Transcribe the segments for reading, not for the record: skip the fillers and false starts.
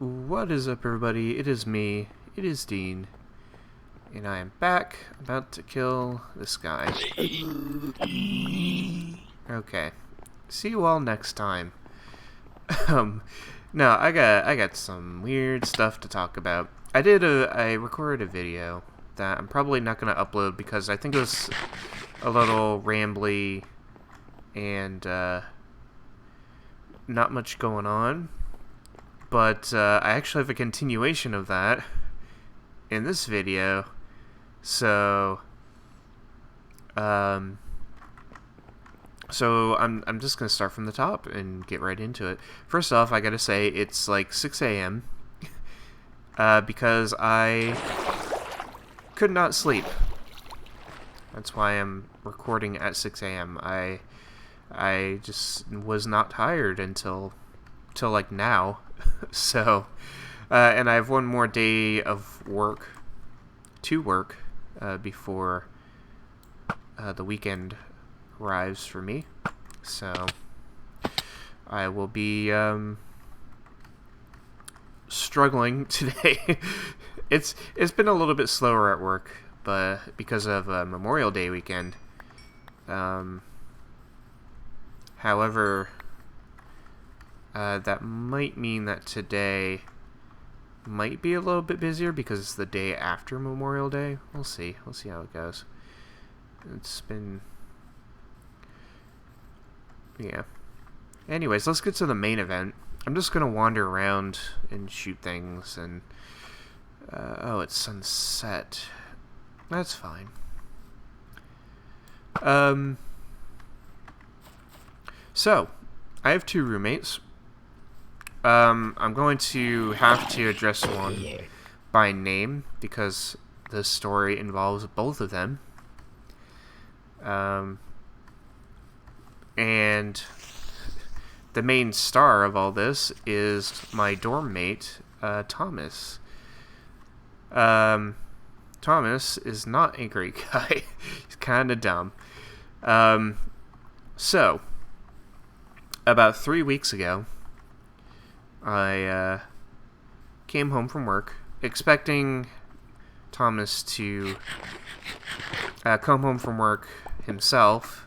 What is up, everybody? It is me. It is Dean. And I am back, about to kill this guy. Okay. See you all next time. No, I got some weird stuff to talk about. I recorded a video that I'm probably not going to upload because I think it was a little rambly and not much going on. But I actually have a continuation of that in this video. So I'm just gonna start from the top and get right into it. First off, I gotta say it's like 6 a.m. Because I could not sleep. That's why I'm recording at 6 a.m. I just was not tired until like now. So and I have one more day of work before the weekend arrives for me. So I will be struggling today. It's been a little bit slower at work, but because of Memorial Day weekend. However, that might mean that today might be a little bit busier because it's the day after Memorial Day. We'll see. We'll see how it goes. It's been... yeah. Anyways, let's get to the main event. I'm just going to wander around and shoot things and... oh, it's sunset. That's fine. So, I have two roommates. I'm going to have to address one by name because this story involves both of them. And the main star of all this is my dorm mate, Thomas. Thomas is not a great guy. He's kind of dumb. So, about 3 weeks ago, I came home from work expecting Thomas to come home from work himself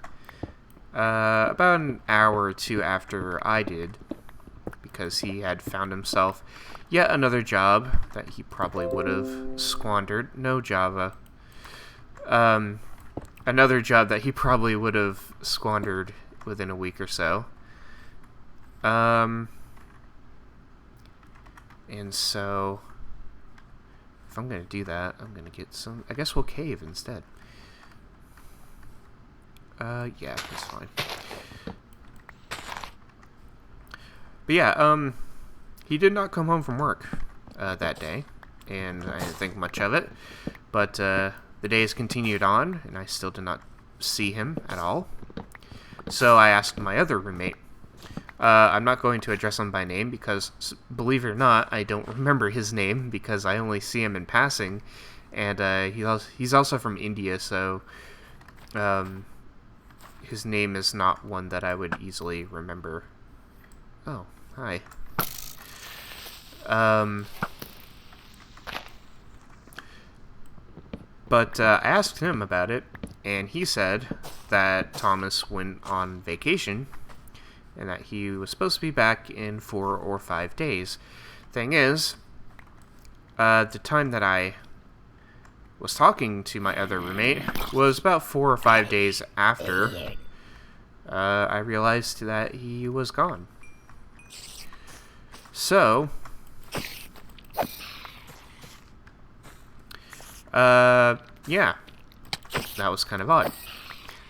about an hour or two after I did, because he had found himself yet another job that he probably would have squandered. No Java. Another job that he probably would have squandered within a week or so. And so, if I'm going to do that, I'm going to get some... I guess we'll cave instead. Yeah, that's fine. But yeah, he did not come home from work that day, and I didn't think much of it. But the days continued on, and I still did not see him at all. So I asked my other roommate. I'm not going to address him by name because, believe it or not, I don't remember his name because I only see him in passing, and he's also from India, so his name is not one that I would easily remember. Oh, hi. But I asked him about it, and he said that Thomas went on vacation and that he was supposed to be back in 4 or 5 days. Thing is, the time that I was talking to my other roommate was about 4 or 5 days after I realized that he was gone. So, yeah, that was kind of odd.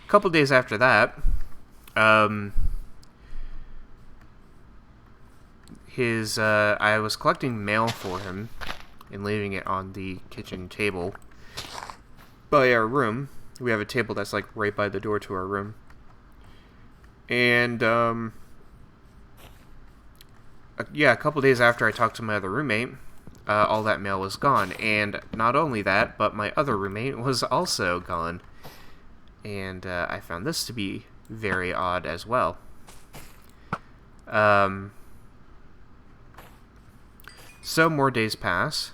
A couple days after that, I was collecting mail for him and leaving it on the kitchen table by our room. We have a table that's like right by the door to our room. And, yeah, a couple days after I talked to my other roommate, all that mail was gone. And not only that, but my other roommate was also gone. And I found this to be very odd as well. So more days pass.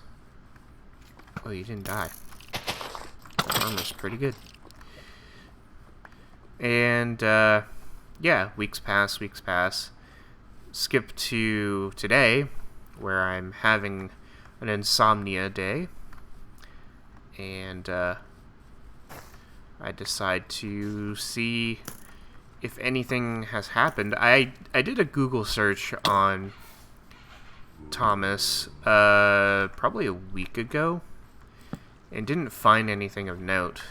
Oh, you didn't die. Armor's pretty good. And, yeah, weeks pass. Skip to today, where I'm having an insomnia day. And, I decide to see if anything has happened. I did a Google search on Thomas, probably a week ago, and didn't find anything of note.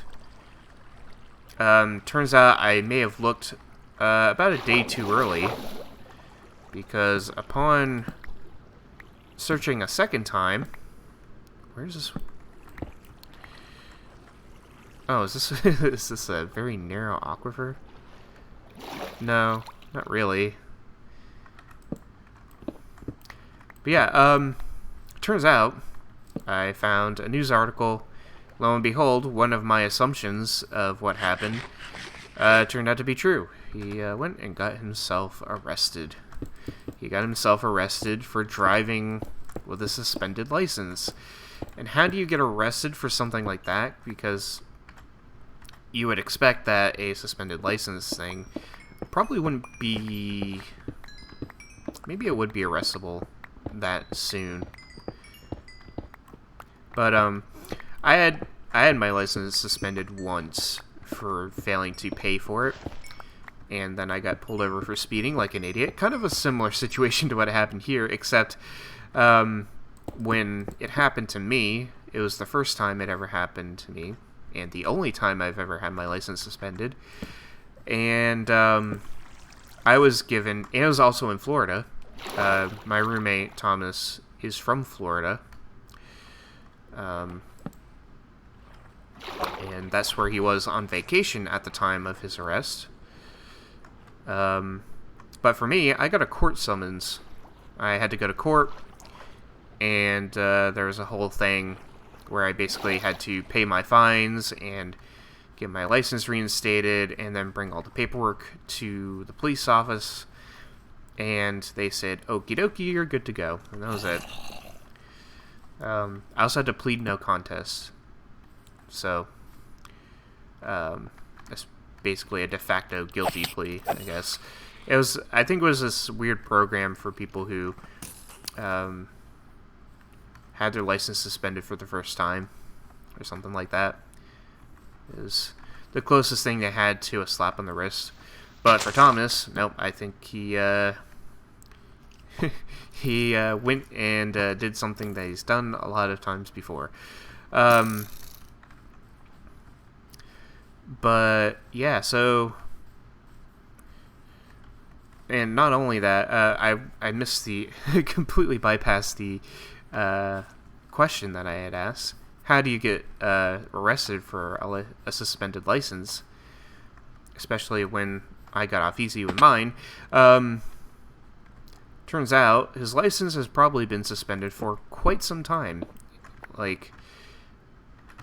Turns out I may have looked about a day too early, because upon searching a second time, where's this? Oh, is this is this a very narrow aquifer? No, not really. But yeah, turns out I found a news article. Lo and behold, one of my assumptions of what happened turned out to be true. He went and got himself arrested. He got himself arrested for driving with a suspended license. And how do you get arrested for something like that? Because you would expect that a suspended license thing probably wouldn't be... Maybe it would be arrestable that soon. But I had my license suspended once for failing to pay for it, and then I got pulled over for speeding like an idiot. Kind of a similar situation to what happened here, except when it happened to me, it was the first time it ever happened to me, and the only time I've ever had my license suspended. And I was given, and it was also in Florida. My roommate, Thomas, is from Florida. And that's where he was on vacation at the time of his arrest. But for me, I got a court summons. I had to go to court, and there was a whole thing where I basically had to pay my fines and get my license reinstated, and then bring all the paperwork to the police office. And they said, okie dokie, you're good to go. And that was it. I also had to plead no contest. So, that's basically a de facto guilty plea, I guess. I think it was this weird program for people who had their license suspended for the first time, or something like that. It was the closest thing they had to a slap on the wrist. But for Thomas, nope, I think he he went and did something that he's done a lot of times before. But yeah, so, and not only that, I missed completely bypassed the question that I had asked. How do you get arrested for a suspended license? Especially when I got off easy with mine. Turns out his license has probably been suspended for quite some time. Like,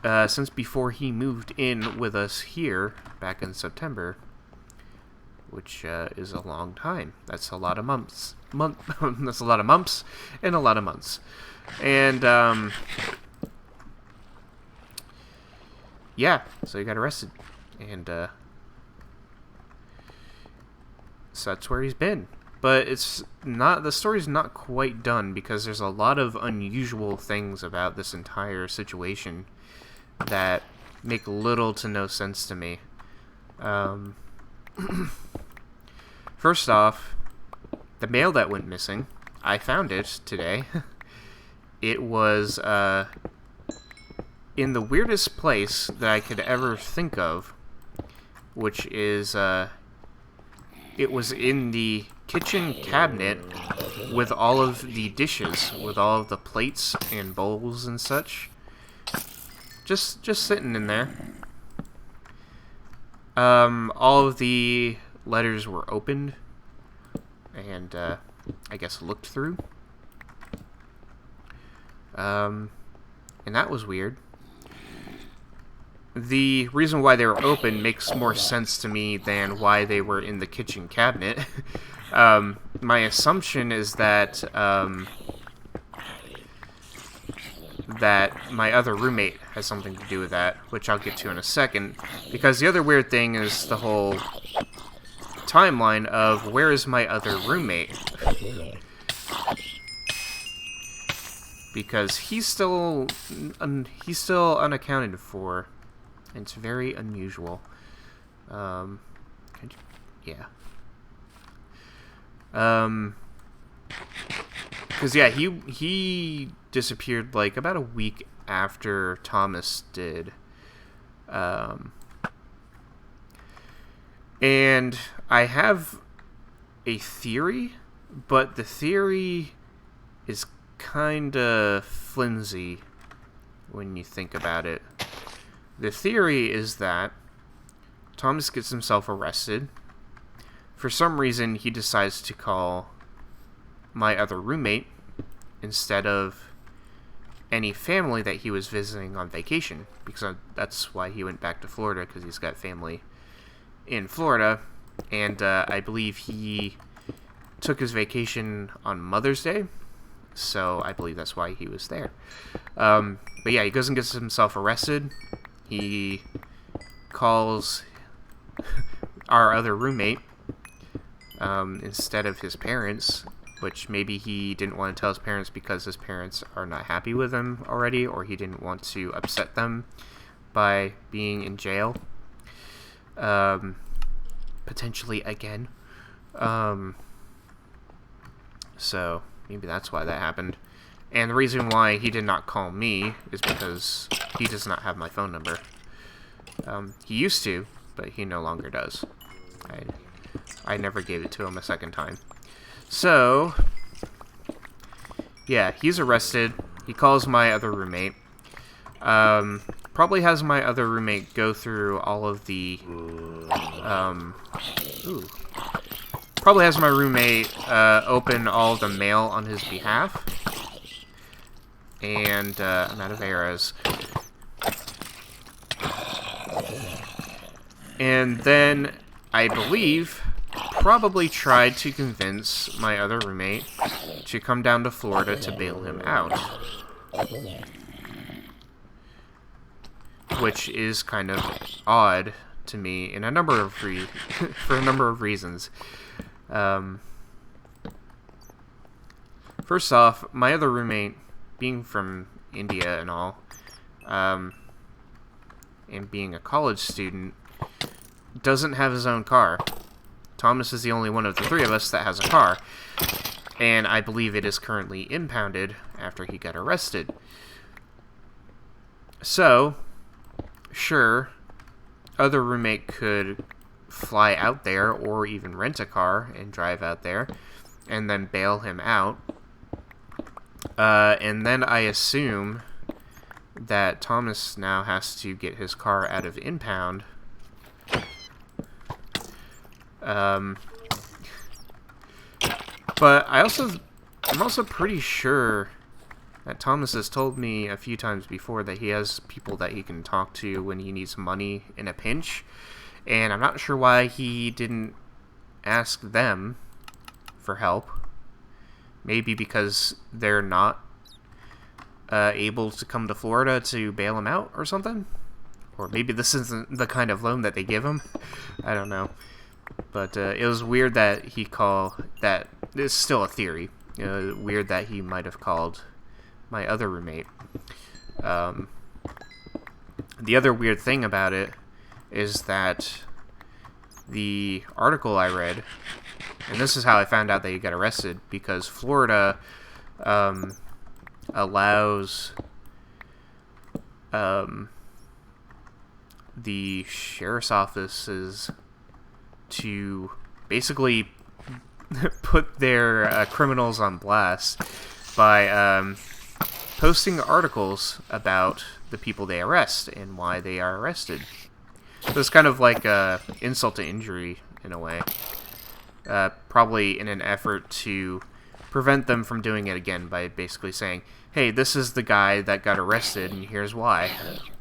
since before he moved in with us here back in September, which is a long time. That's a lot of months. That's a lot of months and a lot of months. And yeah, so he got arrested, and so that's where he's been. But the story's not quite done, because there's a lot of unusual things about this entire situation that make little to no sense to me. First off, the mail that went missing, I found it today. It was in the weirdest place that I could ever think of, which is it was in the kitchen cabinet with all of the dishes, with all of the plates and bowls and such, just sitting in there. All of the letters were opened and I guess looked through. And that was weird. The reason why they were open makes more sense to me than why they were in the kitchen cabinet. My assumption is that that my other roommate has something to do with that, which I'll get to in a second, because the other weird thing is the whole timeline of where is my other roommate, because he's still unaccounted for. It's very unusual. Yeah. Because yeah, he disappeared like about a week after Thomas did. And I have a theory, but the theory is kinda flimsy when you think about it. The theory is that Thomas gets himself arrested. For some reason, he decides to call my other roommate instead of any family that he was visiting on vacation, because that's why he went back to Florida, because he's got family in Florida, and I believe he took his vacation on Mother's Day, so I believe that's why he was there. But yeah, he goes and gets himself arrested. He calls our other roommate instead of his parents, which maybe he didn't want to tell his parents because his parents are not happy with him already, or he didn't want to upset them by being in jail. Potentially again. So maybe that's why that happened. And the reason why he did not call me is because he does not have my phone number. He used to, but he no longer does. I never gave it to him a second time. So, yeah, he's arrested. He calls my other roommate. Probably has my other roommate go through all of the... Probably has my roommate open all the mail on his behalf. And I'm out of arrows. And then, I believe, probably tried to convince my other roommate to come down to Florida to bail him out. Which is kind of odd to me in a number of for a number of reasons. First off, my other roommate, being from India and all, and being a college student, doesn't have his own car. Thomas is the only one of the three of us that has a car, and I believe it is currently impounded after he got arrested. So, sure, other roommate could fly out there or even rent a car and drive out there and then bail him out. And then I assume that Thomas now has to get his car out of impound. But I'm also pretty sure that Thomas has told me a few times before that he has people that he can talk to when he needs money in a pinch. And I'm not sure why he didn't ask them for help. Maybe because they're not able to come to Florida to bail him out or something. Or maybe this isn't the kind of loan that they give him. I don't know. But it was weird that he called that. It's still a theory. Weird that he might have called my other roommate. The other weird thing about it is that the article I read, and this is how I found out that he got arrested, because Florida allows the sheriff's offices to basically put their criminals on blast by posting articles about the people they arrest and why they are arrested. So it's kind of like insult to injury in a way. Probably in an effort to prevent them from doing it again by basically saying, hey, this is the guy that got arrested and here's why.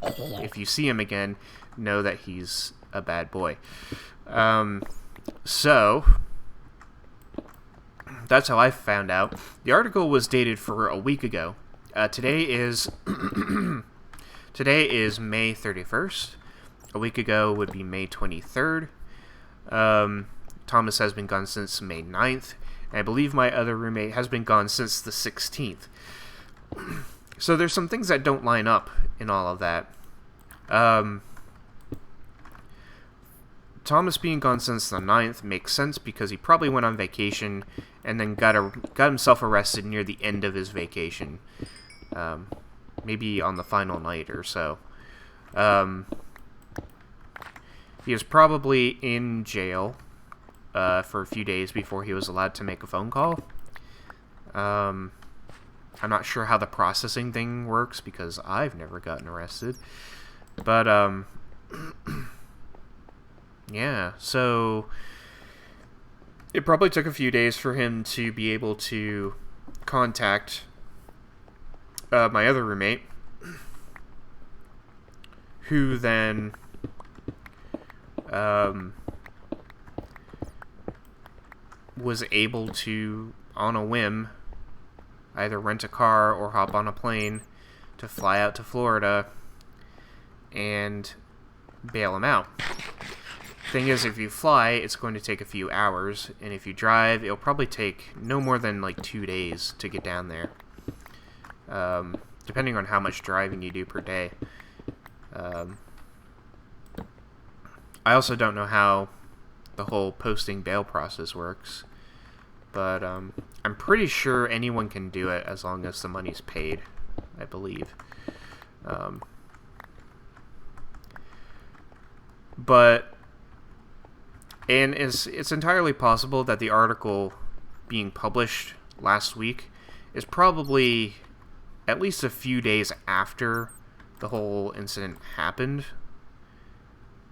If you see him again, know that he's a bad boy. So, that's how I found out. The article was dated for a week ago. Today is today is May 31st. A week ago would be May 23rd. Thomas has been gone since May 9th. And I believe my other roommate has been gone since the 16th. So there's some things that don't line up in all of that. Thomas being gone since the 9th makes sense because he probably went on vacation and then got himself arrested near the end of his vacation. Maybe on the final night or so. He was probably in jail for a few days before he was allowed to make a phone call. I'm not sure how the processing thing works because I've never gotten arrested. But, yeah, so it probably took a few days for him to be able to contact my other roommate, who then was able to, on a whim, either rent a car or hop on a plane to fly out to Florida and bail him out. Thing is, if you fly, it's going to take a few hours, and if you drive, it'll probably take no more than like 2 days to get down there, depending on how much driving you do per day. I also don't know how the whole posting bail process works, but I'm pretty sure anyone can do it as long as the money's paid, I believe. And it's entirely possible that the article being published last week is probably at least a few days after the whole incident happened.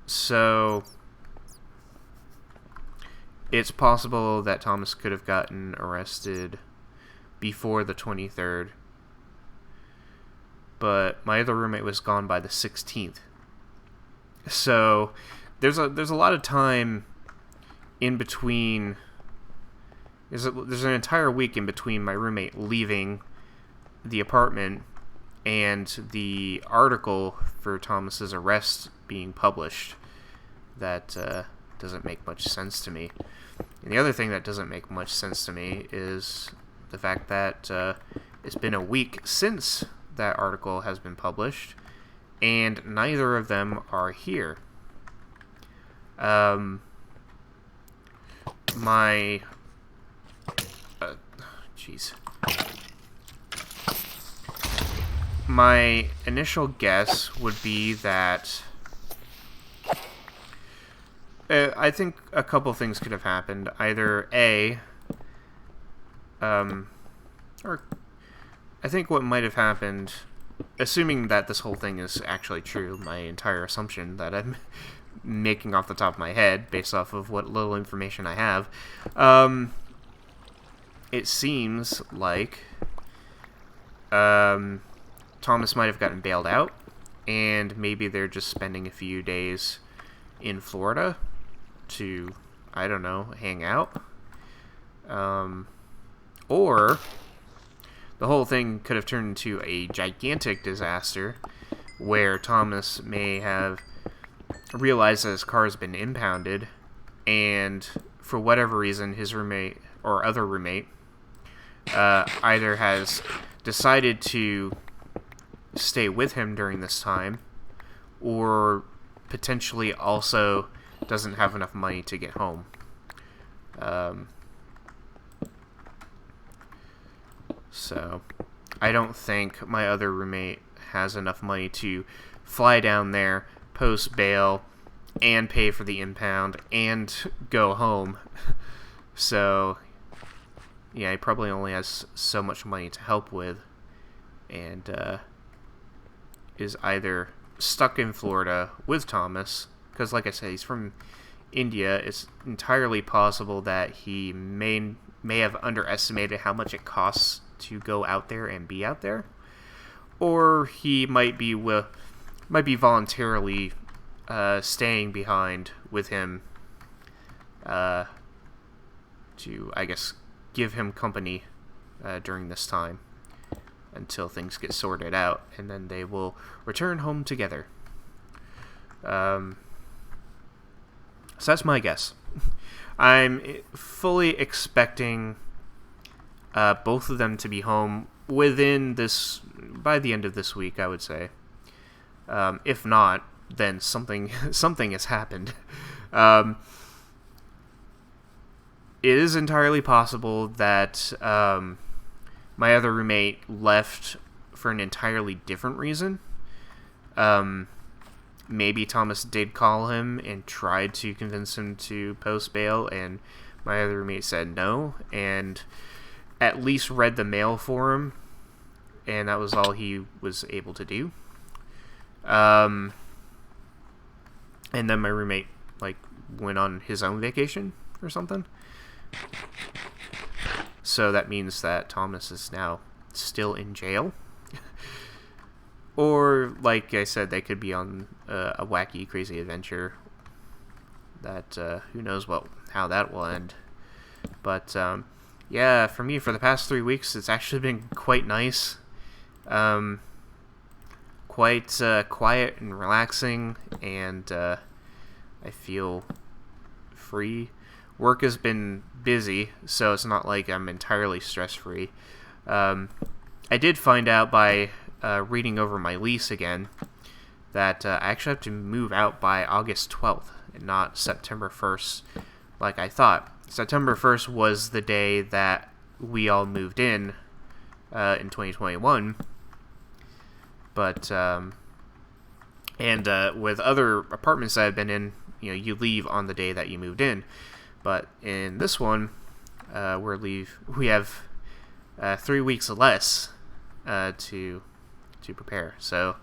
So it's possible that Thomas could have gotten arrested before the 23rd. But my other roommate was gone by the 16th. So there's a lot of time in between. There's an entire week in between my roommate leaving the apartment and the article for Thomas's arrest being published. That doesn't make much sense to me. And the other thing that doesn't make much sense to me is the fact that it's been a week since that article has been published, and neither of them are here. My initial guess would be that I think a couple things could have happened. Either or I think what might have happened, assuming that this whole thing is actually true, my entire assumption that I'm making off the top of my head based off of what little information I have, it seems like Thomas might have gotten bailed out, and maybe they're just spending a few days in Florida to, I don't know, hang out. Or the whole thing could have turned into a gigantic disaster where Thomas may have realized that his car has been impounded, and for whatever reason, his roommate or other roommate either has decided to stay with him during this time, or potentially also doesn't have enough money to get home. So I don't think my other roommate has enough money to fly down there, post bail, and pay for the impound, and go home. So yeah, he probably only has so much money to help with, and is either stuck in Florida with Thomas, because like I said, he's from India. It's entirely possible that he may have underestimated how much it costs to go out there and be out there, or he might be voluntarily staying behind with him to, I guess, give him company during this time. until things get sorted out, and then they will return home together. So that's my guess. I'm fully expecting both of them to be home by the end of this week, I would say. If not, then something has happened. It is entirely possible that my other roommate left for an entirely different reason. Maybe Thomas did call him and tried to convince him to post bail, and my other roommate said no, and at least read the mail for him, and that was all he was able to do. And then my roommate went on his own vacation or something. So that means that Thomas is now still in jail. Or, like I said, they could be on a wacky, crazy adventure that who knows how that will end. But yeah, for me, for the past 3 weeks, it's actually been quite nice. Quite quiet and relaxing, and I feel free. Work has been busy, so it's not like I'm entirely stress-free. I did find out by reading over my lease again that I actually have to move out by August 12th and not September 1st like I thought. September 1st was the day that we all moved in 2021. But, with other apartments that I've been in, you leave on the day that you moved in. But in this one, we have 3 weeks less to prepare. So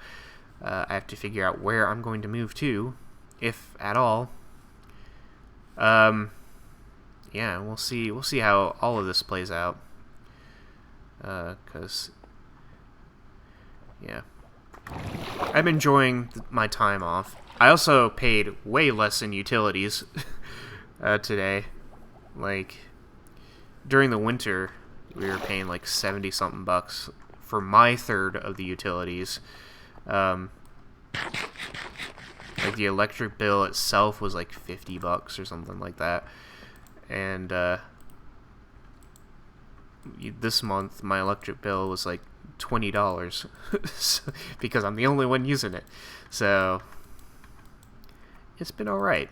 I have to figure out where I'm going to move to, if at all. Yeah, we'll see how all of this plays out. 'Cause yeah, I'm enjoying my time off. I also paid way less in utilities today. During the winter, we were paying like 70-something bucks for my third of the utilities. The electric bill itself was like 50 bucks or something like that. And this month, my electric bill was like $20 because I'm the only one using it. So it's been alright.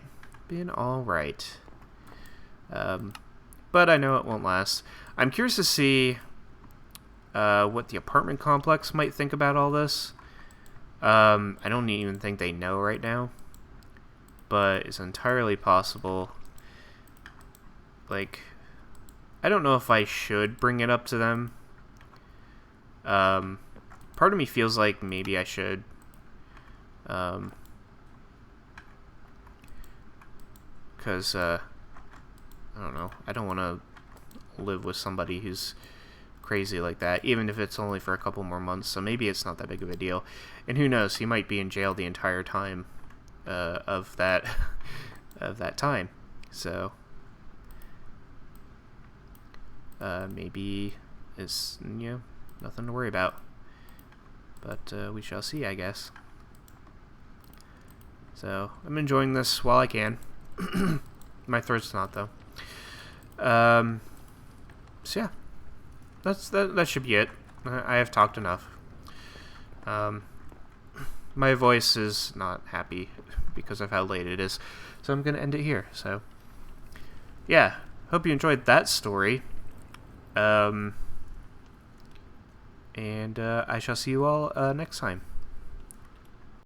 But I know it won't last. I'm curious to see what the apartment complex might think about all this. I don't even think they know right now, but it's entirely possible. I don't know if I should bring it up to them. Part of me feels like maybe I should. Because, I don't know. I don't want to live with somebody who's crazy like that, even if it's only for a couple more months. So maybe it's not that big of a deal. And who knows? He might be in jail the entire time of that time. So maybe it's nothing to worry about. But we shall see, I guess. So I'm enjoying this while I can. My throat's not, though. So yeah, that should be it. I have talked enough. My voice is not happy because of how late it is, so I'm gonna end it here. So yeah, hope you enjoyed that story. And I shall see you all next time.